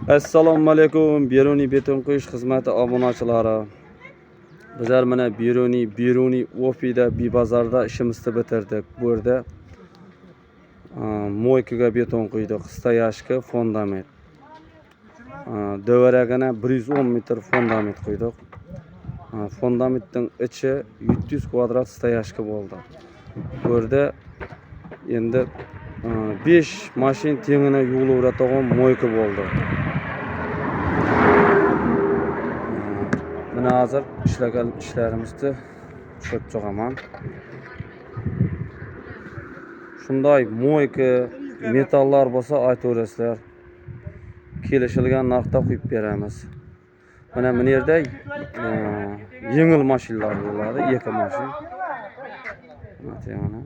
Assalomu alaykum, Beruniy beton quyish xizmati obunachilari. Bizlar mana Beruniy ofida Bibazarda ishimizni bitirdik. Bu yerda moykaga beton quydik, stoyashka fundament. Dövragana 110 metr fundament quydik. Fundamentning ichi 700 kvadrat stoyashka bo'ldi. Bu yerda endi 5 mashin tengini yuvilaveradigan moyka bo'ldi. Mana hozir ishlagan ishlarimizni tushirib chiqaman. Shunday moyka, metallar bo'lsa aytaverasizlar. Kelishilgan narxda qo'yib beramiz. Mana bu yerda yengil mashinalar bo'ladi, 2 mashin. Mana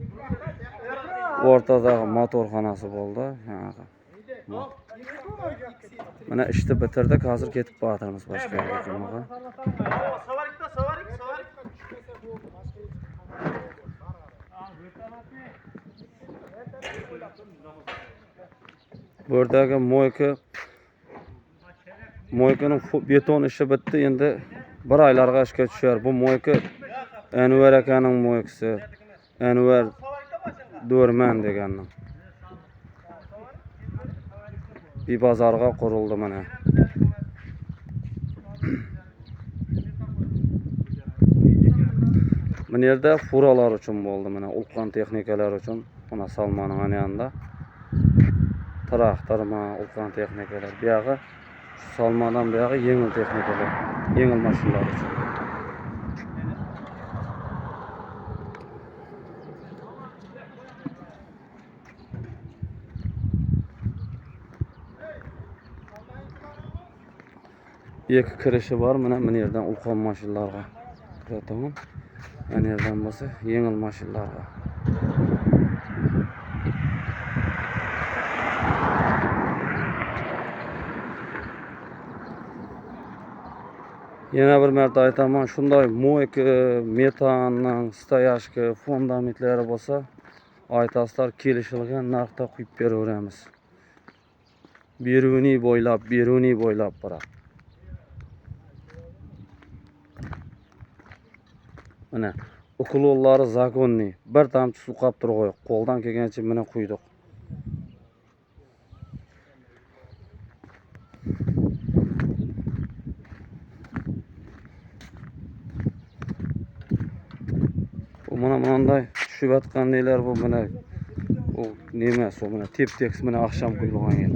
o'rtadagi motorxonasi bo'ldi. Mana ishni bitirdik, hozir ketib boramiz boshqa yerga. Bu yerdagi moykaning beton ishi bitti, endi 1 oylarga ishga tushar. Bu moyka Anvar akaning moykasi. Anvar Do'rman deganning. Bibazarga qurildi mana. Bu yerda furalar uchun bo'ldi, mana ulkan texnikalar uchun. Mana Salmonning yanında. Traktor, ulkan texnikalar. Bu yoqqa Salmondan bu yoqqa yengil texnikalar, yengil mashinalar uchun. Iki kirishi bor, mana bu yerdan ulkan mashinalarga kiradi. Mana yerdan bo'lsa yengil mashinalarga. Yana bir marta aytaman, shunday moyka, metanning, stoyashka, fundamentlari bo'lsa, aytasizlar, kelishilgan narxda qo'yib beraveramiz. Beruniy bo'ylab boradi. Mana ukulolari zakonni, bir tamchi suv qolib turg'oy, qo'ldan kelgancha mana quydik. Bu mana bunday tushib atqandaylar, bu mana o nima, mana tep-tekis mana oqshom quyilgan yer.